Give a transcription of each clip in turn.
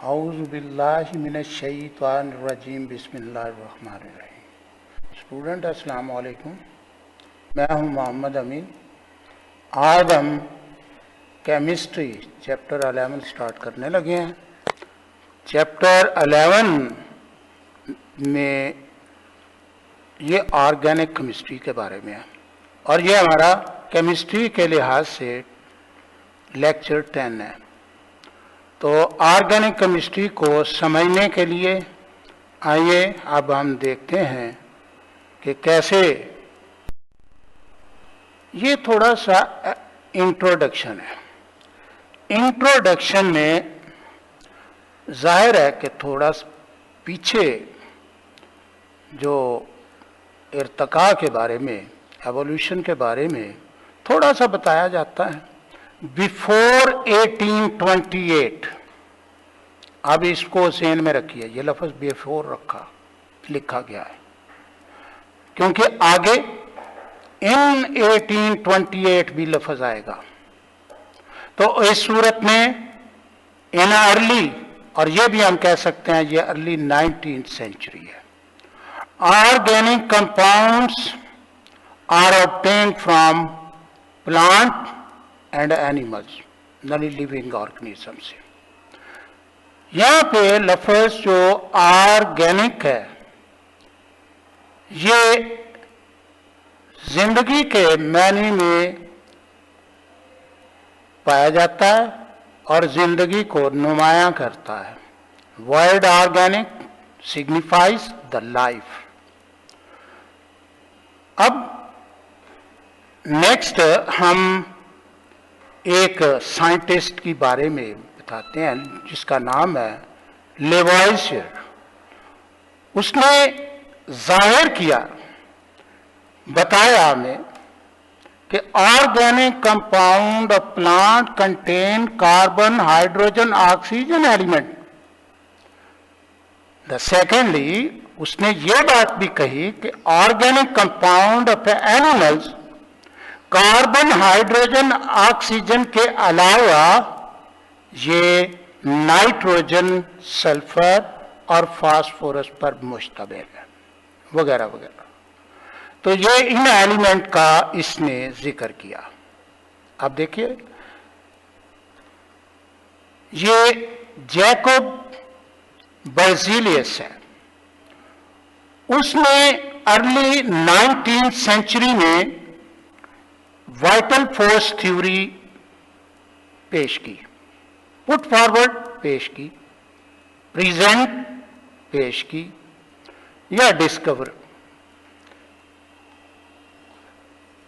औज़ु बिल्लाहि मिनश्शैतानिर्रजीम बिस्मिल्लाहिर्रहमानिर्रहीम। स्टूडेंट अस्सलाम वालेकुम, मैं हूं मोहम्मद अमीन। आज हम केमिस्ट्री चैप्टर 11 स्टार्ट करने लगे हैं। चैप्टर 11 में ये ऑर्गेनिक केमिस्ट्री के बारे में है और ये हमारा केमिस्ट्री के लिहाज से लेक्चर 10 है। तो ऑर्गेनिक केमिस्ट्री को समझने के लिए आइए अब हम देखते हैं कि कैसे। ये थोड़ा सा इंट्रोडक्शन है। इंट्रोडक्शन में जाहिर है कि थोड़ा पीछे जो इर्तिका के बारे में, एवोल्यूशन के बारे में थोड़ा सा बताया जाता है। बिफोर 1828, अब इसको ज़हन में रखिए, ये लफ्ज़ बिफोर लिखा गया है क्योंकि आगे इन 1828 भी लफ्ज़ आएगा। तो इस सूरत में इन अर्ली, और ये भी हम कह सकते हैं ये अर्ली 19th सेंचुरी है। Organic compounds are obtained from plant and animals, non living organism से। यहां पे लफ्ज़ जो ऑर्गेनिक है ये जिंदगी के मायने में पाया जाता है और जिंदगी को नुमायां करता है। Word organic signifies the life. अब नेक्स्ट हम एक साइंटिस्ट के बारे में बताते हैं जिसका नाम है लेवॉइसियर। उसने जाहिर किया, बताया हमें कि organic compound of plant contain carbon, hydrogen, oxygen element. Secondly उसने ये बात भी कही कि organic compound of animals carbon, hydrogen, oxygen के अलावा ये नाइट्रोजन, सल्फर और फास्फोरस पर मुश्तमिल है, वगैरह वगैरह। तो ये इन एलिमेंट का इसने जिक्र किया। अब देखिए, ये जैकब बर्जीलियस है। उसने अर्ली 19th सेंचुरी में वाइटल फोर्स थ्योरी पेश की, पुट फॉरवर्ड पेश की, प्रेजेंट पेश की या discover.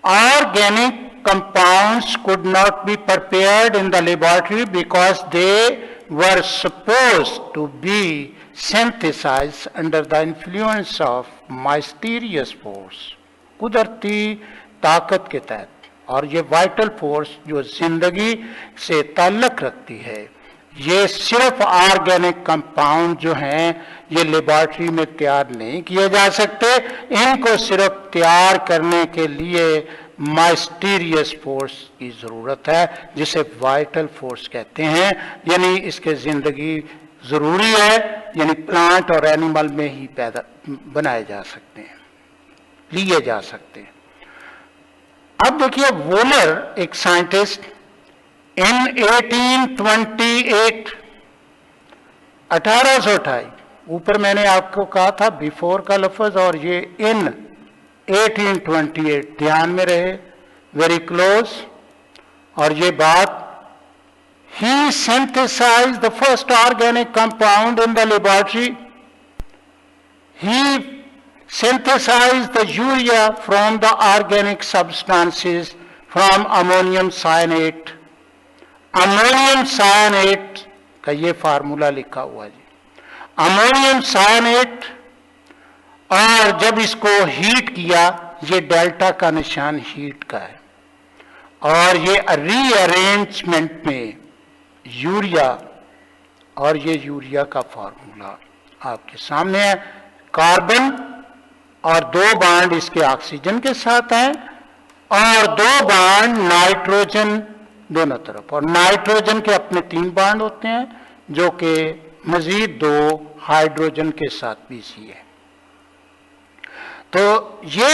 Organic compounds could not be prepared in the laboratory because they were supposed to be synthesized under the influence of mysterious force, कुदरती ताकत के तहत। और ये वाइटल फोर्स जो जिंदगी से ताल्लुक रखती है, ये सिर्फ ऑर्गेनिक कंपाउंड जो हैं ये लेबॉरेटरी में तैयार नहीं किए जा सकते। इनको सिर्फ तैयार करने के लिए माइस्टीरियस फोर्स की ज़रूरत है, जिसे वाइटल फोर्स कहते हैं। यानी इसके ज़िंदगी ज़रूरी है, यानी प्लांट और एनिमल में ही पैदा बनाए जा सकते हैं, लिए जा सकते हैं। अब देखिए, वोलर एक साइंटिस्ट इन 1828, 1828, ऊपर मैंने आपको कहा था बिफोर का लफ्ज और ये इन 1828, ध्यान में रहे, वेरी क्लोज। और ये बात, he synthesized the first organic compound in the laboratory. He synthesized the urea from the organic substances from ammonium cyanate। Ammonium cyanate का ये फार्मूला लिखा हुआ जी, अमोनियम सायनेट। और जब इसको हीट किया, ये डेल्टा का निशान हीट का है, और ये रीअरेंजमेंट में यूरिया, और ये यूरिया का फार्मूला आपके सामने है। कार्बन और 2 बांड इसके ऑक्सीजन के साथ हैं, और 2 बांड नाइट्रोजन दोनों तरफ, और नाइट्रोजन के अपने 3 बांड होते हैं जो कि मजीद 2 हाइड्रोजन के साथ BC है। तो ये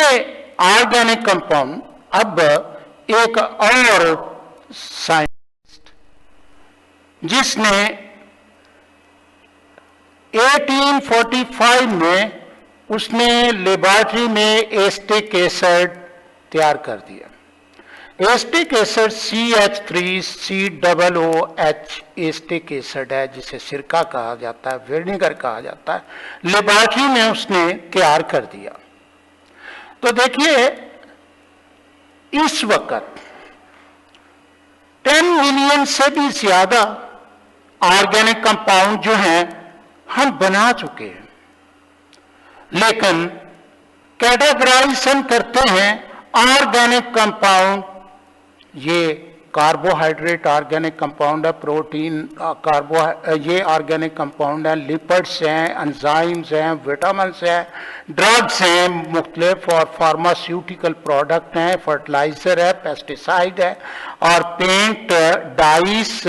ऑर्गेनिक कंपाउंड अब एक और साइंटिस्ट जिसने 1845 में उसने लेबोरेटरी में एस्टिक एसिड तैयार कर दिया। Acetic acid CH3COOH acetic acid है, जिसे सिरका कहा जाता है, विनेगर कहा जाता है। लेबोरेटरी में उसने तैयार कर दिया। तो देखिए इस वक्त 10 मिलियन से भी ज्यादा ऑर्गेनिक कंपाउंड जो हैं हम बना चुके हैं, लेकिन कैटेगराइजेशन करते हैं ऑर्गेनिक कंपाउंड। ये कार्बोहाइड्रेट ऑर्गेनिक कंपाउंड है, प्रोटीन ये ऑर्गेनिक कंपाउंड है, लिपिड्स हैं, एंजाइम्स हैं, विटामिन्स हैं, ड्रग्स हैं, मुख्तलिफ और फार्मास्यूटिकल प्रोडक्ट हैं, फर्टिलाइजर है, पेस्टिसाइड है, और पेंट, डाइस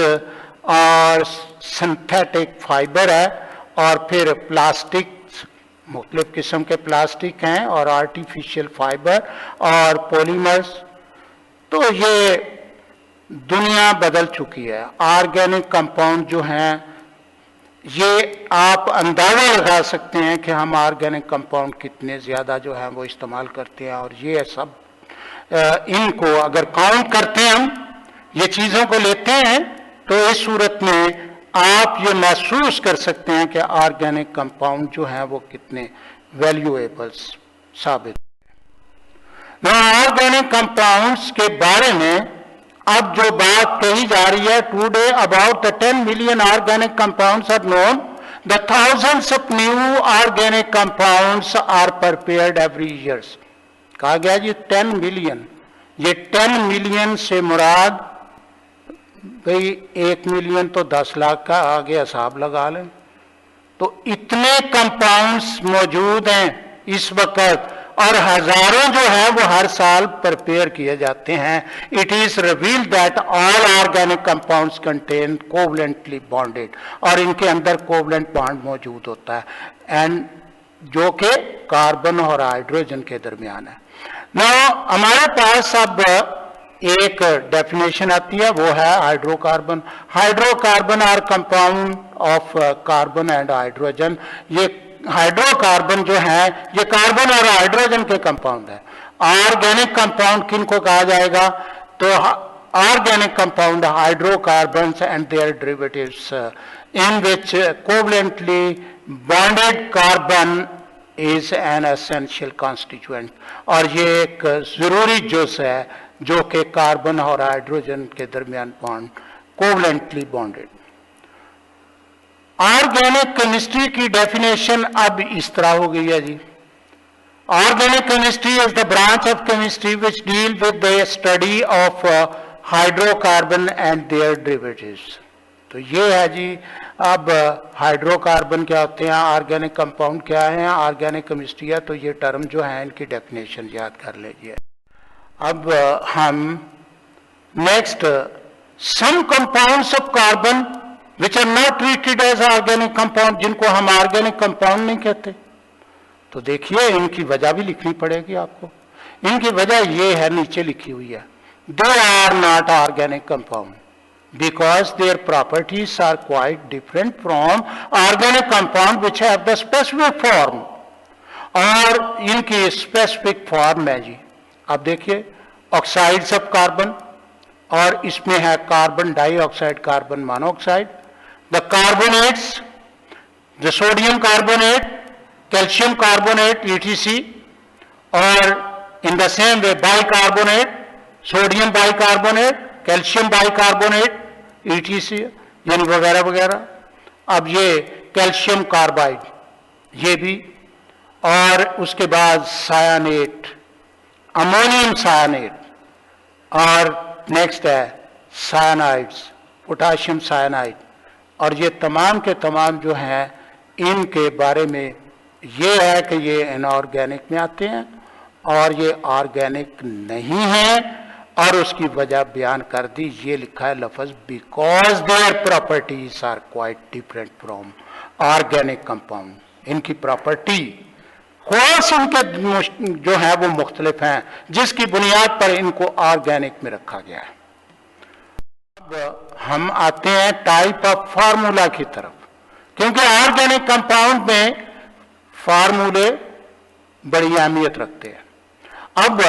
और सिंथेटिक फाइबर है, और फिर प्लास्टिक, मुख्तलिफ किस्म के प्लास्टिक हैं, और आर्टिफिशियल फाइबर और पॉलीमर्स। तो ये दुनिया बदल चुकी है। ऑर्गेनिक कंपाउंड जो हैं, ये आप अंदाजा लगा सकते हैं कि हम ऑर्गेनिक कंपाउंड कितने ज़्यादा जो है वो इस्तेमाल करते हैं। और ये सब इनको अगर काउंट करते हैं, हम ये चीज़ों को लेते हैं, तो इस सूरत में आप ये महसूस कर सकते हैं कि ऑर्गेनिक कंपाउंड जो हैं वो कितने वैल्यूएबल्स साबित। ऑर्गेनिक कंपाउंड्स के बारे में अब जो बात कही जा रही है, today about the 10 million organic compounds are known, the thousands of new organic compounds are prepared every years. कहा गया जी 10 मिलियन। ये 10 मिलियन से मुराद भाई 1 मिलियन तो 10 लाख का आगे हिसाब लगा लें। तो इतने कंपाउंड्स मौजूद हैं इस वक्त, और हजारों जो है वो हर साल प्रिपेयर किए जाते हैं। It is revealed that all organic compounds contain covalently bonded, और इनके अंदर कोवलेंट बॉन्ड मौजूद होता है, एंड जो कि कार्बन और हाइड्रोजन के दरमियान है। नाउ हमारे पास अब एक डेफिनेशन आती है, वो है hydrocarbon. Hydrocarbon are compound of carbon and hydrogen. ये हाइड्रोकार्बन जो है ये कार्बन और हाइड्रोजन के कंपाउंड है। ऑर्गेनिक कंपाउंड किनको कहा जाएगा? तो organic compound hydrocarbons and their derivatives in which covalently bonded carbon is an essential constituent. और ये एक जरूरी जुज़ है जो कि कार्बन और हाइड्रोजन के दरमियान bond covalently bonded. Organic chemistry की डेफिनेशन अब इस तरह हो गई है जी। Organic chemistry is the branch of chemistry which deal with the study of hydrocarbon and their derivatives. तो ये है जी। अब हाइड्रोकार्बन क्या होते हैं, ऑर्गेनिक कंपाउंड क्या है, ऑर्गेनिक केमिस्ट्री है, तो ये टर्म जो है इनकी डेफिनेशन याद कर लीजिए। अब हम next, some compounds of carbon which are not treated as organic compound, जिनको हम ऑर्गेनिक कंपाउंड नहीं कहते। तो देखिए इनकी वजह भी लिखनी पड़ेगी आपको। इनकी वजह ये है, नीचे लिखी हुई है, they are not organic compound because their properties are quite different from organic compound which have the specific form। और इनकी स्पेसिफिक फॉर्म है जी। अब देखिए, ऑक्साइड्स ऑफ कार्बन, और इसमें है carbon dioxide, carbon monoxide, the carbonates, the sodium carbonate, calcium carbonate ETC, और in the same way bicarbonate, sodium bicarbonate, calcium bicarbonate ETC, यानी वगैरह वगैरह। अब ये कैल्शियम कार्बाइड ये भी, और उसके बाद सायानेट, अमोनियम सायानेट, और नेक्स्ट है सायनाइड्स, पोटाशियम सायनाइड। और ये तमाम के तमाम जो हैं इनके बारे में ये है कि ये इनऑर्गेनिक में आते हैं और ये ऑर्गेनिक नहीं है, और उसकी वजह बयान कर दी। ये लिखा है लफ्ज, because their properties are quite different from organic compound, इनकी प्रॉपर्टी कौन इनके जो है वो मुख्तलिफ हैं, जिसकी बुनियाद पर इनको ऑर्गेनिक में रखा गया है। अब हम आते हैं टाइप ऑफ फार्मूला की तरफ, क्योंकि ऑर्गेनिक कंपाउंड में फार्मूले बड़ी अहमियत रखते हैं। अब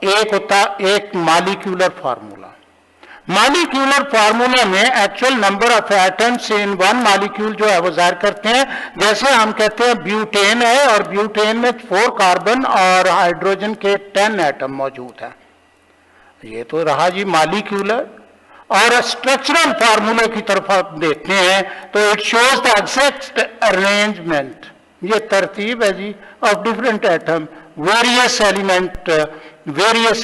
एक होता एक मॉलिक्यूलर फार्मूला। मॉलिक्यूलर फार्मूला में actual number of atoms in one molecule जो है वो जाहिर करते हैं। जैसे हम कहते हैं ब्यूटेन है, और ब्यूटेन में 4 कार्बन और हाइड्रोजन के 10 एटम मौजूद हैं। ये तो रहा जी मॉलिक्यूलर। और स्ट्रक्चरल फार्मूले की तरफ आप देखते हैं तो it shows the exact arrangement, ये तरतीब है जी of different atom, various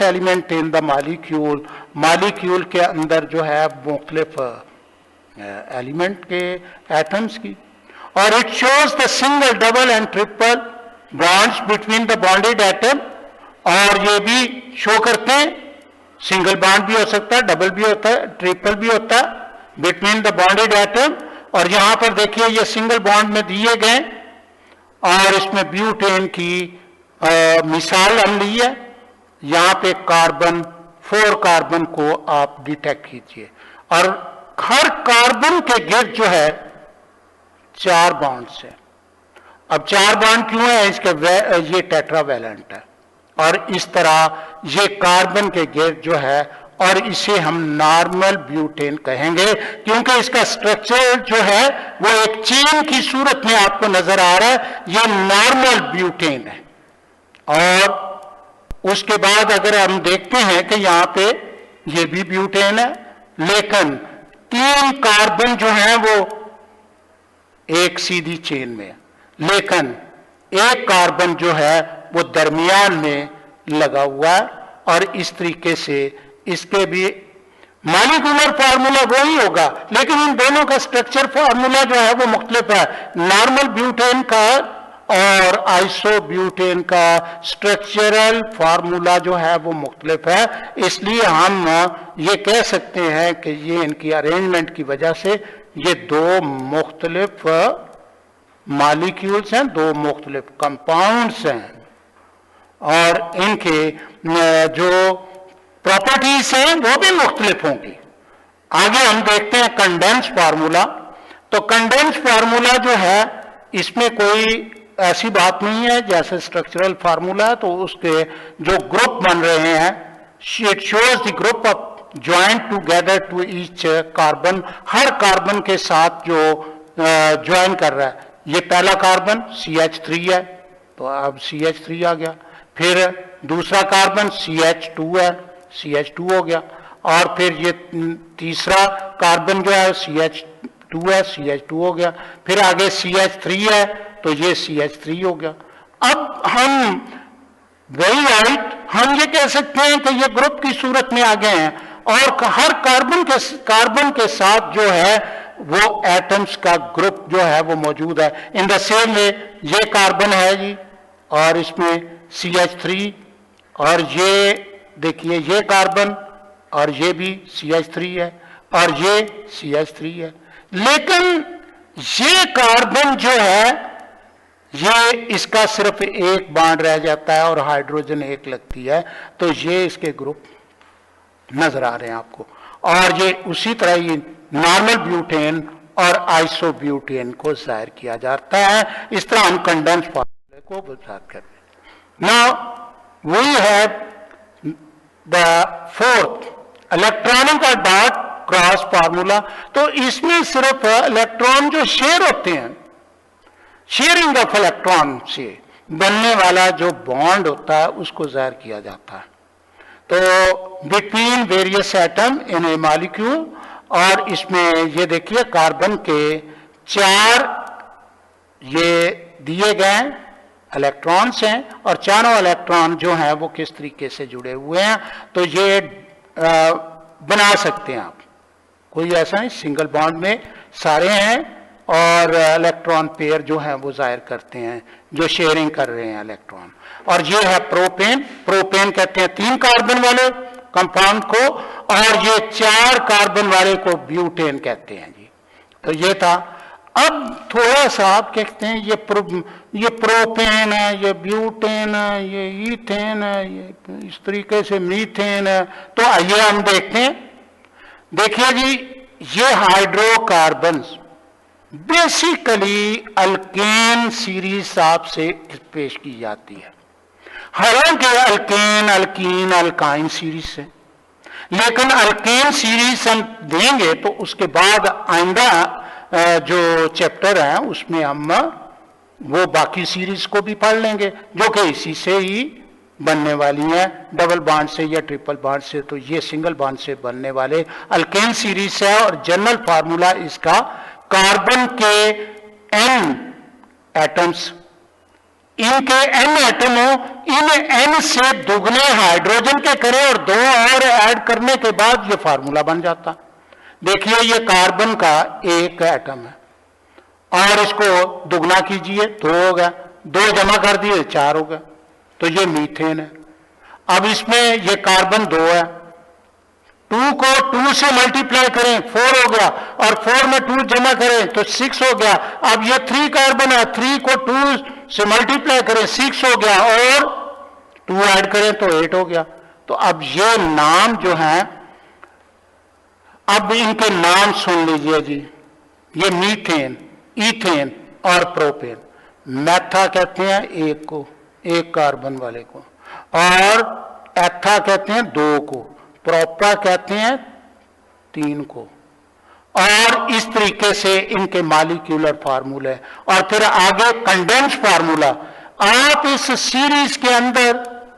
element in the molecule, molecule के अंदर जो है मुख्तलिफ एलिमेंट के एटम्स की। और it shows the single, double and triple bonds between the bonded atom, और ये भी शो करते हैं सिंगल बॉन्ड भी हो सकता है, डबल भी होता है, ट्रिपल भी होता है बिटवीन द बॉन्डेड एटम। और यहां पर देखिए ये सिंगल बॉन्ड में दिए गए, और इसमें ब्यूटेन की मिसाल हम ली है। यहां पे कार्बन 4 कार्बन को आप डिटेक्ट कीजिए, और हर कार्बन के गिर्द जो है 4 बॉन्ड्स है। अब 4 बॉन्ड क्यों है? इसके ये टेट्रावैलेंट है, और इस तरह ये कार्बन के गिर्द जो है, और इसे हम नॉर्मल ब्यूटेन कहेंगे, क्योंकि इसका स्ट्रक्चर जो है वो एक चेन की सूरत में आपको नजर आ रहा है। ये नॉर्मल ब्यूटेन है। और उसके बाद अगर हम देखते हैं कि यहां पे ये भी ब्यूटेन है, लेकिन 3 कार्बन जो है वो एक सीधी चेन में है, लेकिन एक कार्बन जो है वो दरमियान में लगा हुआ है। और इस तरीके से इसके भी मॉलिक्यूलर फार्मूला वही होगा, लेकिन इन दोनों का स्ट्रक्चर फार्मूला जो है वो मुख्तलिफ है। नॉर्मल ब्यूटेन का और आइसोब्यूटेन का स्ट्रक्चरल फार्मूला जो है वो मुख्तलिफ है। इसलिए हम ये कह सकते हैं कि ये इनकी अरेंजमेंट की वजह से ये 2 मुख्तलिफ मॉलिक्यूल्स हैं, 2 मुख्तलिफ कंपाउंड्स हैं, और इनके जो प्रॉपर्टीज हैं वो भी मुख्तलिफ होंगी। आगे हम देखते हैं कंडेंस फार्मूला। तो कंडेंस फार्मूला जो है इसमें कोई ऐसी बात नहीं है जैसे स्ट्रक्चरल फार्मूला है, तो उसके जो ग्रुप बन रहे हैं, it shows the group of joint together to each carbon, हर कार्बन के साथ जो ज्वाइन कर रहा है। ये पहला कार्बन CH3 है, तो अब CH3 आ गया। फिर दूसरा कार्बन CH2 है, CH2 हो गया। और फिर ये तीसरा कार्बन जो है CH2 है, CH2 हो गया। फिर आगे CH3 है, तो ये CH3 हो गया। अब हम वही राइट हम ये कह सकते हैं कि ये ग्रुप की सूरत में आ गए हैं, और हर कार्बन के साथ जो है वो एटम्स का ग्रुप जो है वो मौजूद है। इन द सेम वे ये कार्बन है जी, और इसमें CH3, और ये देखिए ये कार्बन, और ये भी CH3 है, और ये CH3 है। लेकिन ये कार्बन जो है ये इसका सिर्फ एक बॉन्ड रह जाता है और हाइड्रोजन एक लगती है, तो ये इसके ग्रुप नजर आ रहे हैं आपको। और ये उसी तरह ही नॉर्मल ब्यूटेन और आइसोब्यूटेन को जाहिर किया जाता है। इस तरह हम कंडेंस फार्मूले को बात करते हैं। Now we have the 4th electronic और डॉट क्रॉस फार्मूला। तो इसमें सिर्फ इलेक्ट्रॉन जो शेयर होते हैं, शेयरिंग ऑफ इलेक्ट्रॉन से बनने वाला जो बॉन्ड होता है उसको जाहिर किया जाता है। तो between various atom in A molecule, और इसमें ये देखिए कार्बन के 4 ये दिए गए इलेक्ट्रॉन्स हैं, और चारों इलेक्ट्रॉन जो हैं वो किस तरीके से जुड़े हुए हैं, तो ये बना सकते हैं आप। कोई ऐसा नहीं, सिंगल बॉन्ड में सारे हैं, और इलेक्ट्रॉन पेयर जो है वो जाहिर करते हैं जो शेयरिंग कर रहे हैं इलेक्ट्रॉन। और ये है प्रोपेन। प्रोपेन कहते हैं 3 कार्बन वाले कंपाउंड को, और ये 4 कार्बन वाले को ब्यूटेन कहते हैं जी। तो ये था। अब थोड़ा सा आप कहते हैं ये प्रोपेन है, ये ब्यूटेन है, ये ईथेन है, ये इस तरीके से मीथेन है। तो आइए हम देखते हैं। देखिए जी, ये हाइड्रोकार्बन्स बेसिकली अल्केन सीरीज आपसे पेश की जाती है, हालांकि अल्केन, अल्कीन, अल्काइन सीरीज से, लेकिन अल्केन सीरीज हम देंगे तो उसके बाद आइंदा जो चैप्टर है उसमें हम वो बाकी सीरीज को भी पढ़ लेंगे जो कि इसी से ही बनने वाली हैं, डबल बॉन्ड से या ट्रिपल बॉन्ड से। तो ये सिंगल बॉन्ड से बनने वाले अल्केन सीरीज है और जनरल फार्मूला इसका कार्बन के n एटम्स, इनके n एटम हो, इन n से दुगने हाइड्रोजन के करें और 2 और ऐड करने के बाद ये फार्मूला बन जाता। देखिए ये कार्बन का एक एटम है और इसको दुगना कीजिए 2 हो गया, 2 जमा कर दिए 4 हो गया, तो ये मीथेन है। अब इसमें ये कार्बन 2 है, 2 को 2 से मल्टीप्लाई करें 4 हो गया और 4 में 2 जमा करें तो 6 हो गया। अब ये 3 कार्बन है, 3 को 2 से मल्टीप्लाई करें 6 हो गया और 2 ऐड करें तो 8 हो गया। तो अब ये नाम जो है, अब इनके नाम सुन लीजिए जी। ये मीथेन, ईथेन और प्रोपेन। मैथा कहते हैं एक को, एक कार्बन वाले को, और एथा कहते हैं 2 को, प्रोपा कहते हैं 3 को, और इस तरीके से इनके मॉलिक्यूलर फार्मूले। और फिर आगे कंडेंस फार्मूला। आप इस सीरीज के अंदर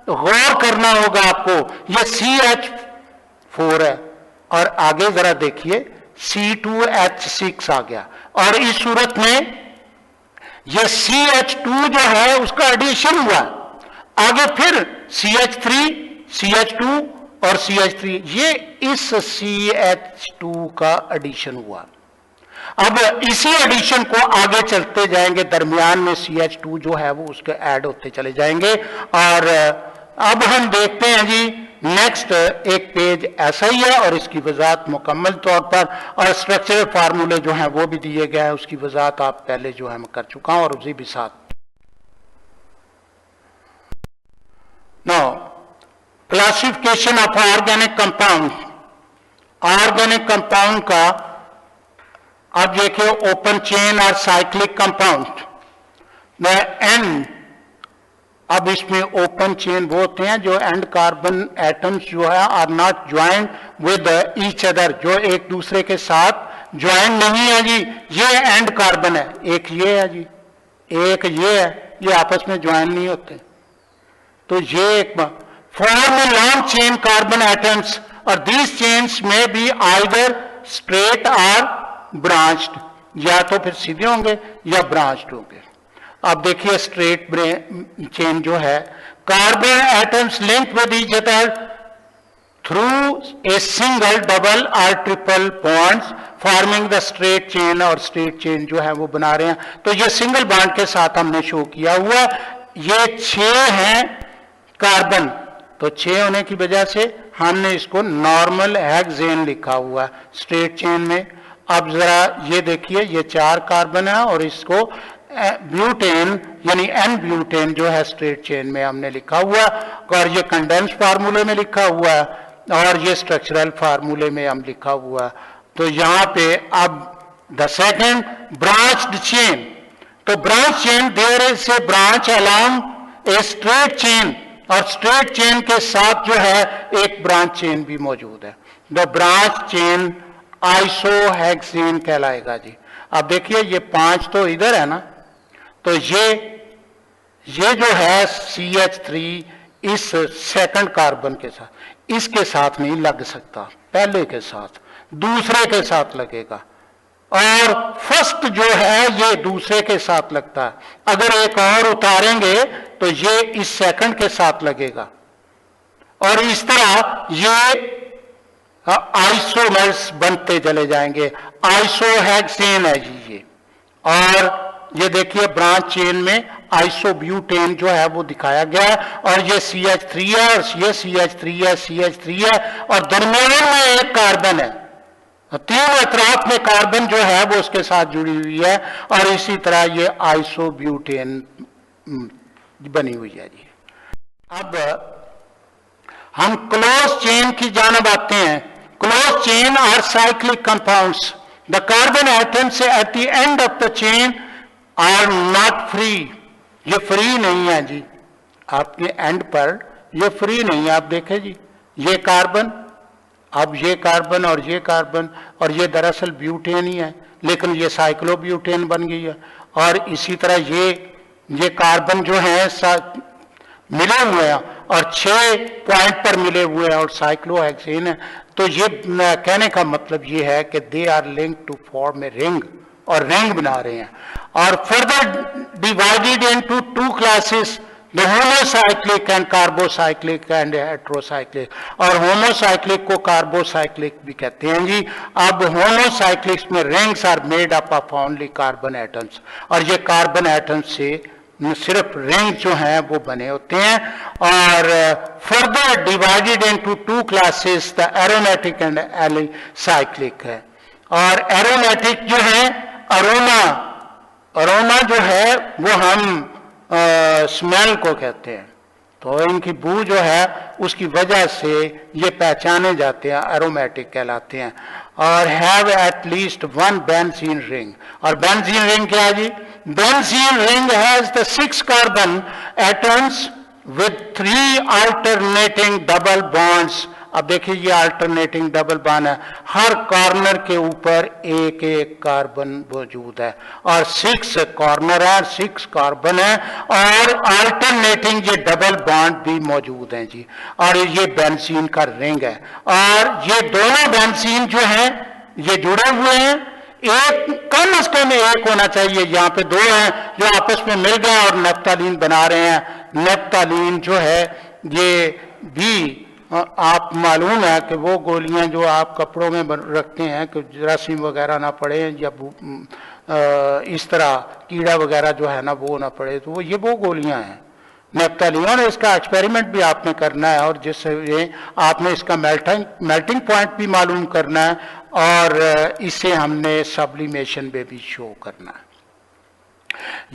गौर करना होगा आपको, ये CH4 है और आगे जरा देखिए C2H6 आ गया, और इस सूरत में ये CH2 जो है उसका एडिशन हुआ, आगे फिर CH3, CH2 और CH3, ये इस CH2 का एडिशन हुआ। अब इसी एडिशन को आगे चलते जाएंगे, दरमियान में CH2 जो है वो उसके ऐड होते चले जाएंगे। और अब हम देखते हैं जी नेक्स्ट एक पेज ऐसा ही है और इसकी वजाहत मुकम्मल तौर पर, और स्ट्रक्चरल फार्मूले जो हैं वो भी दिए गए हैं, उसकी वजाहत आप पहले जो है मैं कर चुका हूं और उसी भी साथ। Now classification of organic compound. Organic compound का अब देखिए, ओपन चेन और साइक्लिक कंपाउंड में एंड, अब इसमें ओपन चेन वो होते हैं जो एंड कार्बन एटम्स जो है are not joint with each other, जो एक दूसरे के साथ ज्वाइंट नहीं है जी, ये एंड कार्बन है। एक ये है जी, एक ये है, ये आपस में ज्वाइंट नहीं होते। तो ये एक form long chain carbon atoms और दीज चेन्स में बी आइदर स्ट्रेट और ब्रांच्ड, या तो फिर सीधे होंगे या ब्रांच्ड होंगे। अब देखिए स्ट्रेट चेन जो है, carbon atoms link with each other through a single, double और triple bonds forming the straight chain, और स्ट्रेट चेन जो है वो बना रहे हैं। तो ये सिंगल बॉन्ड के साथ हमने शो किया हुआ। ये 6 हैं कार्बन, तो 6 होने की वजह से हमने इसको नॉर्मल हेक्सेन लिखा हुआ स्ट्रेट चेन में। अब जरा ये देखिए, ये 4 कार्बन है और इसको ब्यूटेन यानी एन ब्यूटेन जो है स्ट्रेट चेन में हमने लिखा हुआ, और ये कंडेंस फार्मूले में लिखा हुआ है और ये स्ट्रक्चरल फार्मूले में हम लिखा हुआ। तो यहाँ पे अब द सेकंड ब्रांच्ड चेन, तो branch chain there is a branch along a straight chain, और स्ट्रेट चेन के साथ जो है एक ब्रांच चेन भी मौजूद है। द ब्रांच चेन आइसोहेक्सेन कहलाएगा जी। अब देखिए ये 5 तो इधर है ना, तो ये जो है CH3 इस सेकंड कार्बन के साथ, इसके साथ नहीं लग सकता, पहले के साथ, दूसरे के साथ लगेगा, और फर्स्ट जो है ये दूसरे के साथ लगता है। अगर एक और उतारेंगे तो ये इस सेकंड के साथ लगेगा, और इस तरह ये आइसोमर्स बनते चले जाएंगे। आइसोहेक्सेन है जी ये। और ये देखिए ब्रांच चेन में आइसोब्यूटेन जो है वो दिखाया गया है, और ये CH3 है और ये CH3 है, CH3 है, और दरमियान में एक कार्बन है, तीन अतराफ में कार्बन जो है वो उसके साथ जुड़ी हुई है, और इसी तरह ये आइसोब्यूटेन बनी हुई है जी। अब हम क्लोज चेन की जानब आते हैं। Close chain or cyclic compounds. The carbon atoms at the end of the chain are not free. ये फ्री नहीं है जी, आपके एंड पर ये फ्री नहीं है। आप देखें जी, ये कार्बन, अब ये कार्बन और ये कार्बन, और ये दरअसल ब्यूटेन ही है, लेकिन ये साइक्लोब्यूटेन बन गई है। और इसी तरह ये कार्बन जो है मिले हुए हैं और 6 पॉइंट पर मिले हुए हैं और साइक्लोहेक्सेन है। तो ये कहने का मतलब ये है कि they are link to form a ring, और रिंग बना रहे हैं। और further divided into 2 classes, the homocyclic and carbocyclic and heterocyclic. और होमोसाइक्लिक को कार्बोसाइक्लिक भी कहते हैं जी। अब होमोसाइक्लिक्स में rings are made up of only carbon atoms, और ये कार्बन एटम्स से सिर्फ रिंग जो हैं वो बने होते हैं। और further divided into 2 classes, the aromatic and alicyclic है। और एरोमेटिक जो है, अरोमा जो है वो हम स्मेल को कहते हैं, तो इनकी बू जो है उसकी वजह से ये पहचाने जाते हैं, एरोमेटिक कहलाते हैं। और have at least 1 benzene ring. और बेंजीन रिंग क्या है जी? Benzene ring has the 6 carbon atoms with 3 alternating double bonds. अब देखिए ये अल्टरनेटिंग डबल बॉन्ड है, हर कॉर्नर के ऊपर एक एक कार्बन मौजूद है, और 6 कॉर्नर है, 6 कार्बन है, और अल्टरनेटिंग ये डबल बॉन्ड भी मौजूद हैं जी। और ये बेंजीन का रिंग है, और ये दोनों बेंजीन जो हैं ये जुड़े हुए हैं। एक कम से कम एक होना चाहिए, यहाँ पे 2 हैं जो आपस में मिल गए और नेप्थालीन बना रहे हैं। नेप्थालीन जो है ये भी आप मालूम है कि वो गोलियां जो आप कपड़ों में रखते हैं कि जरासीम वगैरह ना पड़े, या इस तरह कीड़ा वगैरह जो है ना वो ना पड़े, तो ये वो गोलियां हैं नेप्थालीन। और इसका एक्सपेरिमेंट भी आपने करना है, और जिससे आपने इसका मेल्टिंग पॉइंट भी मालूम करना है, और इसे हमने सब्लिमेशन में भी शो करना है।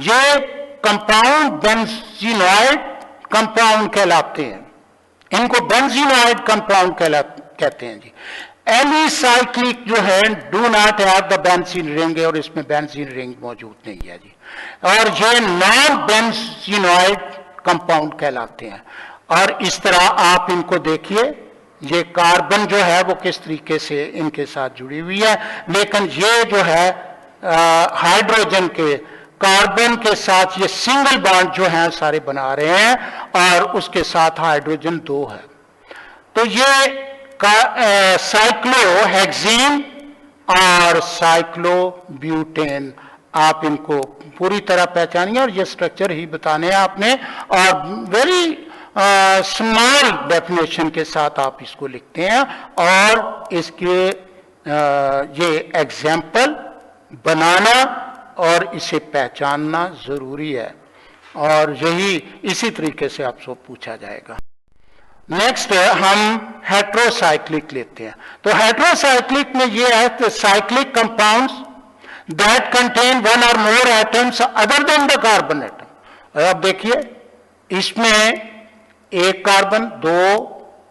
ये कंपाउंड बेंजीनॉइड कंपाउंड कहलाते हैं, इनको बेंजीनॉइड कंपाउंड कहते हैं जी। एलिसाइक्लिक जो है do not have the benzene ring, और इसमें बेंजीन रिंग मौजूद नहीं है जी। और ये नॉन बेंजीनॉइड कंपाउंड कहलाते हैं। और इस तरह आप इनको देखिए, ये कार्बन जो है वो किस तरीके से इनके साथ जुड़ी हुई है, लेकिन ये जो है हाइड्रोजन के कार्बन के साथ ये सिंगल बॉन्ड जो है सारे बना रहे हैं, और उसके साथ हाइड्रोजन 2 है। तो ये साइक्लोहेक्सेन और साइक्लोब्यूटेन, आप इनको पूरी तरह पहचानिए, और ये स्ट्रक्चर ही बताने हैं आपने, और वेरी स्मॉल डेफिनेशन के साथ आप इसको लिखते हैं, और इसके ये एग्जाम्पल बनाना और इसे पहचानना जरूरी है, और यही इसी तरीके से आपसे पूछा जाएगा। नेक्स्ट हम हेट्रोसाइक्लिक लेते हैं। तो हेट्रोसाइक्लिक में ये है कि cyclic compounds that contain 1 or more atoms other than the carbon atom. अब देखिए इसमें 1 कार्बन, 2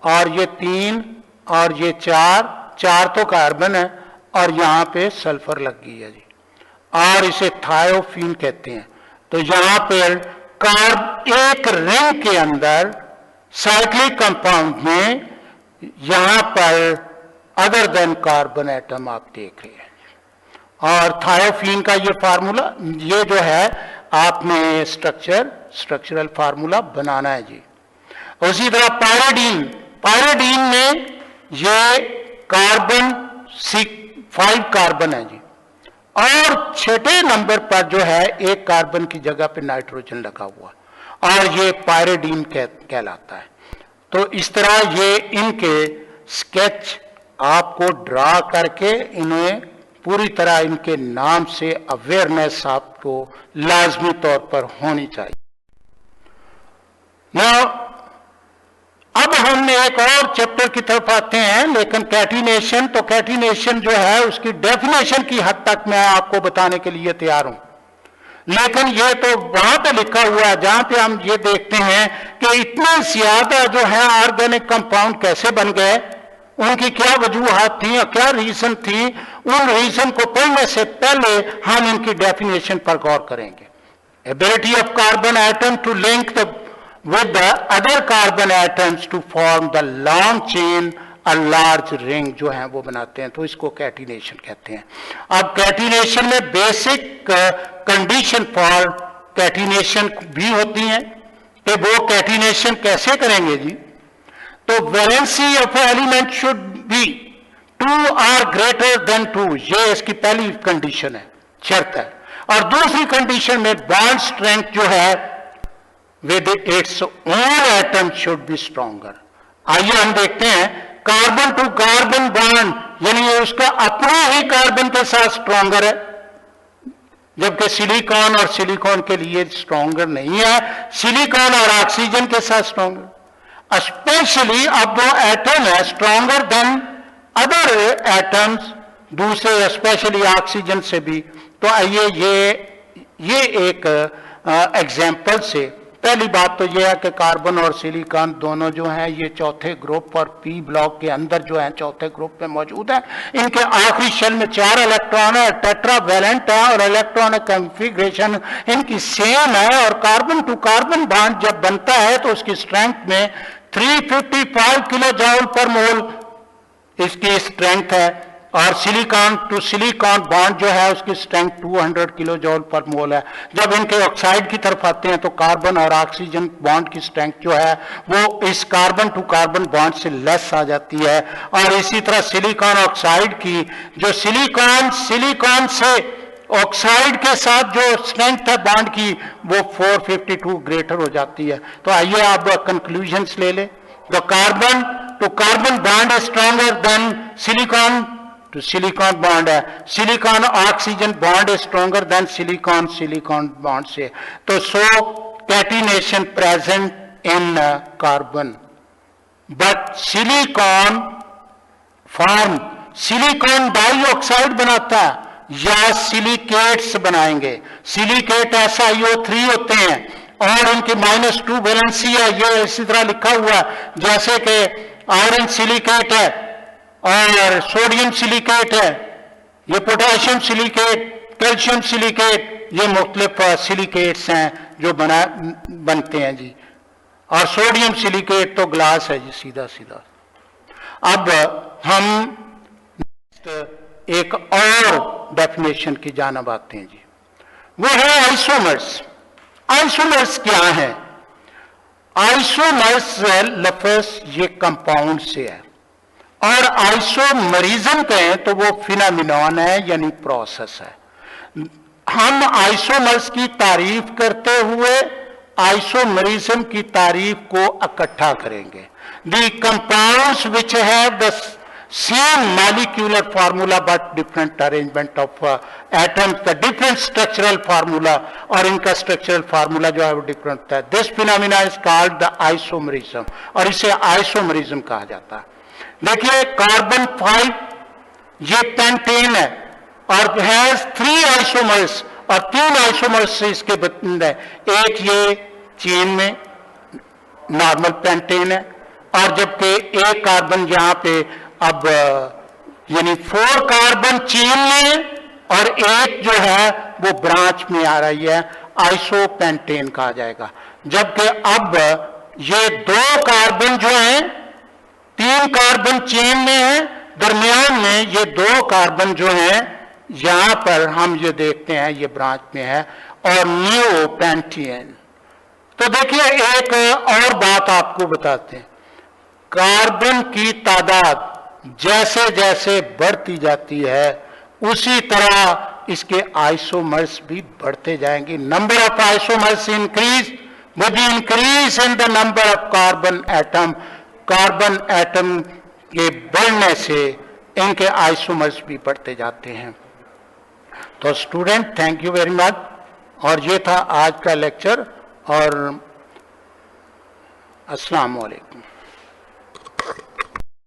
और ये 3 और ये 4 तो कार्बन है, और यहां पे सल्फर लग गई है जी, और इसे थायोफीन कहते हैं। तो यहां पर एक रिंग के अंदर साइक्लिक कंपाउंड में यहां पर अदर देन कार्बन एटम आप देख रहे हैं। और थायोफीन का ये फार्मूला, ये जो है आपने स्ट्रक्चरल फार्मूला बनाना है जी। उसी तरह पायरोडीन में ये कार्बन 5 कार्बन है जी, और 6 नंबर पर जो है 1 कार्बन की जगह पे नाइट्रोजन लगा हुआ, और ये पायरोडीन कहलाता है। तो इस तरह ये इनके स्केच आपको ड्रा करके इन्हें पूरी तरह इनके नाम से अवेयरनेस आपको लाजमी तौर पर होनी चाहिए। Now, अब हम एक और चैप्टर की तरफ आते हैं, लेकिन कैटिनेशन, तो कैटिनेशन जो है उसकी डेफिनेशन की हद तक मैं आपको बताने के लिए तैयार हूं, लेकिन ये तो वहां पे लिखा हुआ है जहां पे हम ये देखते हैं कि इतने ज्यादा जो है ऑर्गेनिक कंपाउंड कैसे बन गए, उनकी क्या वजूहात थी और क्या रीजन थी। उन रीजन को पढ़ने से पहले हम इनकी डेफिनेशन पर गौर करेंगे। Ability of carbon atom to link the with the other carbon atoms to form the long chain, a large ring जो है वो बनाते हैं, तो इसको कैटिनेशन कहते हैं। अब कैटिनेशन में बेसिक कंडीशन फॉर कैटिनेशन भी होती हैं कि वो कैटिनेशन कैसे करेंगे जी। तो valency of element should be 2 or greater than 2, ये इसकी पहली कंडीशन है, शर्त है। और दूसरी कंडीशन में बॉन्ड स्ट्रेंथ जो है with its own atom should be stronger। आइए हम देखते हैं कार्बन टू कार्बन बॉन्ड यानी उसका अपने ही कार्बन के साथ स्ट्रॉन्गर है, जबकि सिलिकॉन और सिलिकॉन के लिए स्ट्रॉन्गर नहीं है, सिलिकॉन और ऑक्सीजन के साथ स्ट्रॉन्गर। स्पेशली अब वो एटम है स्ट्रॉन्गर देन अदर एटम्स, दूसरे स्पेशली ऑक्सीजन से भी। तो आइए ये एक एग्जाम्पल से पहली बात तो यह है कि कार्बन और सिलिकॉन दोनों जो हैं ये चौथे ग्रुप और पी ब्लॉक के अंदर जो है चौथे ग्रुप में मौजूद है। इनके आखिरी शेल में 4 इलेक्ट्रॉन है, टेट्रावैलेंट है और इलेक्ट्रॉनिक कॉन्फ़िगरेशन इनकी सेम है। और कार्बन टू कार्बन बॉन्ड जब बनता है तो उसकी स्ट्रेंथ में 355 किलो जूल पर मोल इसकी स्ट्रेंथ है, और सिलिकॉन टू सिलिकॉन बॉन्ड जो है उसकी स्ट्रेंथ 200 किलो जूल पर मोल है। जब इनके ऑक्साइड की तरफ आते हैं तो कार्बन और ऑक्सीजन बॉन्ड की स्ट्रेंथ जो है वो इस कार्बन टू कार्बन बॉन्ड से लेस आ जाती है। और इसी तरह सिलिकॉन ऑक्साइड की जो सिलिकॉन से ऑक्साइड के साथ जो स्ट्रेंथ है बॉन्ड की वो 452 ग्रेटर हो जाती है। तो आइए आप कंक्लूजन्स ले लें। The carbon to carbon bond is stronger than silicon to silicon bond है, silicon oxygen bond is stronger than silicon bond से। तो so catenation present in carbon, but silicon form silicon dioxide बनाता है या silicates बनाएंगे। Silicate SiO3 होते हैं और उनकी -2 वैलेंसी है, ये इसी तरह लिखा हुआ जैसे कि आयरन सिलिकेट है और सोडियम सिलिकेट है, ये पोटेशियम सिलिकेट, कैल्शियम सिलिकेट, ये मुख्तलिफ सिलिकेट्स हैं जो बनते हैं जी। और सोडियम सिलिकेट तो ग्लास है जी, सीधा सीधा। अब हम एक और डेफिनेशन की जानिब आते हैं जी, वो है आइसोमर्स। आइसोमर्स क्या है? आइसोमर्स लफ्ज ये कंपाउंड से है, और आइसोमरिज्म कहें तो वो फिनोमिनन है यानी प्रोसेस है। हम आइसोमर्स की तारीफ करते हुए आइसोमरिज्म की तारीफ को इकट्ठा करेंगे। The compounds which have the same molecular formula but different arrangement of atoms, the different structural formula, और इनका स्ट्रक्चरल फार्मूला जो है वो डिफरेंट होता है। This phenomena is called the isomerism, और इसे आइसोमरिज्म कहा जाता है। देखिए कार्बन 5 ये पेंटेन है और हैज 3 आइसोमर्स, और 3 आइसोमर्स से इसके बंद है। एक ये चेन में नॉर्मल पेंटेन है, और जबकि एक कार्बन यहां पे अब यानी 4 कार्बन चेन में और एक जो है वो ब्रांच में आ रही है, आइसोपेंटेन कहा जाएगा। जबकि अब ये 2 कार्बन जो है 3 कार्बन चेन में है, दरमियान में ये 2 कार्बन जो हैं यहां पर हम ये देखते हैं ये ब्रांच में है, और नियोपेंटेन। तो देखिए एक और बात आपको बताते हैं, कार्बन की तादाद जैसे जैसे बढ़ती जाती है उसी तरह इसके आइसोमर्स भी बढ़ते जाएंगे। Number of isomers increase with the increase in the number of carbon atom. Carbon atom के बढ़ने से इनके आइसोमर्स भी बढ़ते जाते हैं। तो student thank you very much, और ये था आज का लेक्चर, और अस्सलाम वालेकुम।